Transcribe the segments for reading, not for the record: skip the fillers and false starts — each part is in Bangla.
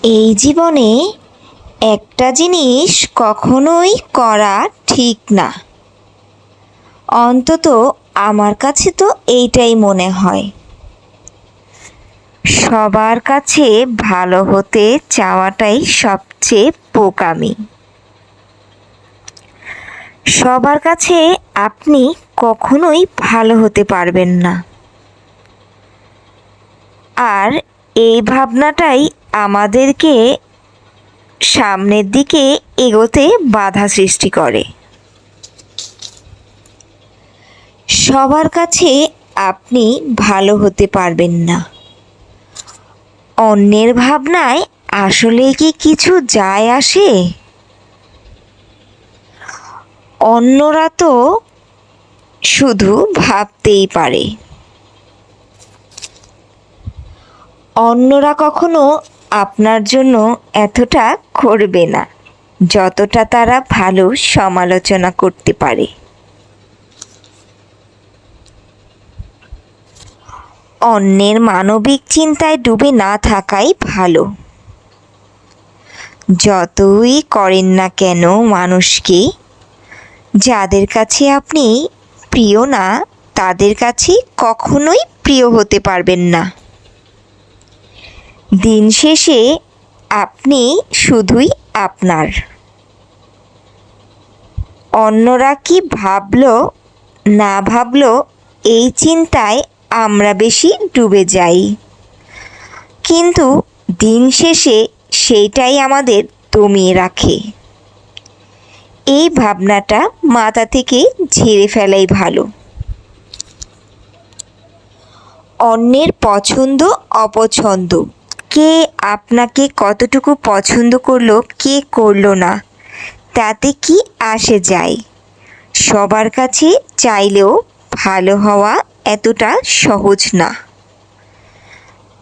এই জীবনে একটা জিনিস কখনোই করা ঠিক না। অন্তত আমার কাছে তো এইটাই মনে হয়। সবার কাছে ভালো হতে চাওয়াটাই সবচেয়ে বোকামি। সবার কাছে আপনি কখনোই ভালো হতে পারবেন না। আর এই ভাবনাটাই আমাদেরকে সামনের দিকে এগোতে বাধা সৃষ্টি করে। সবার কাছে আপনি ভালো হতে পারবেন না। অন্যের ভাবনায় আসলে কি কিছু যায় আসে? অন্যরা তো শুধু ভাবতেই পারে। অন্যরা কখনো আপনার জন্য এতটা করবে না যতটা তারা ভালো সমালোচনা করতে পারে। অন্যের মানবিক চিন্তায় ডুবে না থাকাই ভালো। যতই করেন না কেন মানুষকে, যাদের কাছে আপনি প্রিয় না তাদের কাছে কখনোই প্রিয় হতে পারবেন না। দিন শেষে আপনি শুধুই আপনার। অন্যরা কি ভাবলো না ভাবলো এই চিন্তায় আমরা বেশি ডুবে যাই, কিন্তু দিন শেষে সেইটাই আমাদের দমিয়ে রাখে। এই ভাবনাটা মাথা থেকে ঝেড়ে ফেলাই ভালো। অন্যের পছন্দ অপছন্দ, কে আপনাকে কতটুকু পছন্দ করলো কে করলো না, তাতে কি আসে যায়? সবার কাছে চাইলেও ভালো হওয়া এতটা সহজ না।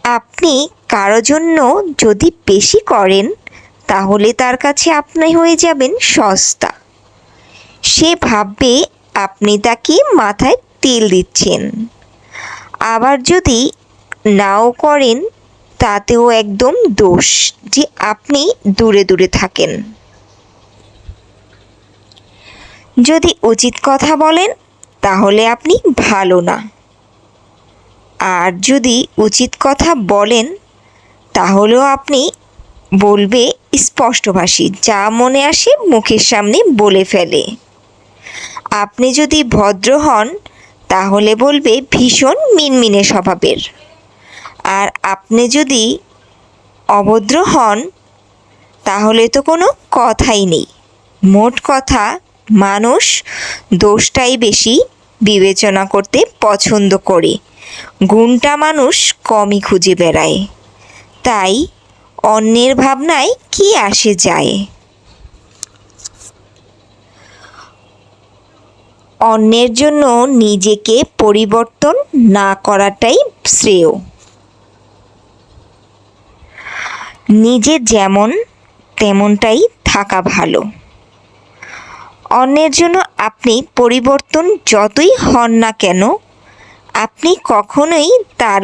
আপনি কারো জন্য যদি বেশি করেন তাহলে তার কাছে আপনি হয়ে যাবেন সস্তা। সে ভাববে আপনি তাকে মাথায় তেল দিচ্ছেন। আবার যদি নাও করেন তাতেও একদম দোষ যে আপনি দূরে দূরে থাকেন। যদি উচিত কথা বলেন তাহলে আপনি ভালো না, আর যদি উচিত কথা বলেন তাহলেও আপনি বলবে স্পষ্টভাষী, যা মনে আসে মুখের সামনে বলে ফেলে। আপনি যদি ভদ্র হন তাহলে বলবে ভীষণ মিনমিনে স্বভাবের। আর আপনি যদি অভদ্র হন তাহলে তো কোনো কথাই নেই। মোট কথা, মানুষ দোষটাই বেশি বিবেচনা করতে পছন্দ করে, গুণটা মানুষ কমই খুঁজে বেড়ায়। তাই অন্যের ভাবনায় কি আসে যায়? অন্যের জন্য নিজেকে পরিবর্তন না করাটাই শ্রেয়। নিজে যেমন তেমনটাই থাকা ভালো। অন্যের জন্য আপনি পরিবর্তন যতই হন না কেন, আপনি কখনোই তার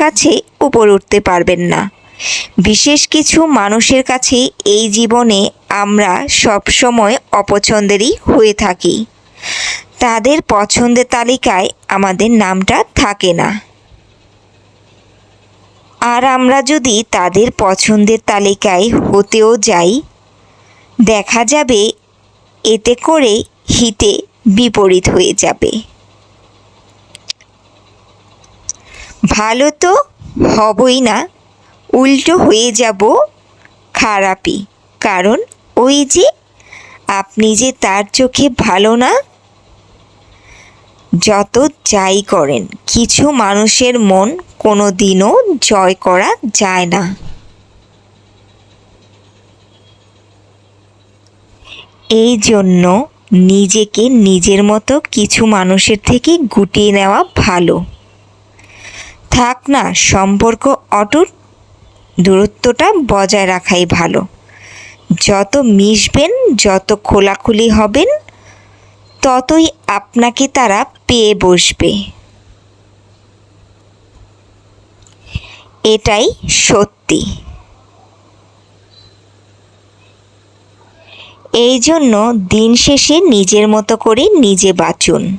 কাছে উপরে উঠতে পারবেন না। বিশেষ কিছু মানুষের কাছে এই জীবনে আমরা সবসময় অপছন্দেরই হয়ে থাকি। তাদের পছন্দের তালিকায় আমাদের নামটা থাকে না। আর আমরা যদি তাদের পছন্দের তালিকায় হতেও যাই, দেখা যাবে এতে করে হিতে বিপরীত হয়ে যাবে। ভালো তো হবই না, উল্টো হয়ে যাব খারাপই। কারণ ওই যে আপনি যে তার চোখে ভালো না। যত যাই করেন, কিছু মানুষের মন কোনো দিনও জয় করা যায় না। এই জন্য নিজেকে নিজের মতো কিছু মানুষের থেকে গুটিয়ে নেওয়া ভালো। থাক না সম্পর্ক অটুট, দূরত্বটা বজায় রাখাই ভালো। যত মিশবেন, যত খোলাখুলি হবেন, ততই আপনাকে তারা পেয়ে বসবে। এটাই সত্যি। এই জন্য দিন শেষে নিজের মতো করে নিজে বাঁচুন।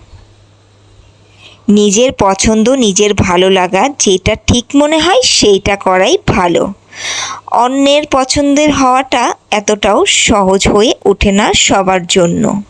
নিজের পছন্দ, নিজের ভালো লাগা, যেটা ঠিক মনে হয় সেইটা করাই ভালো। অন্যের পছন্দের হওয়াটা এতটাও সহজ হয়ে ওঠে না সবার জন্য।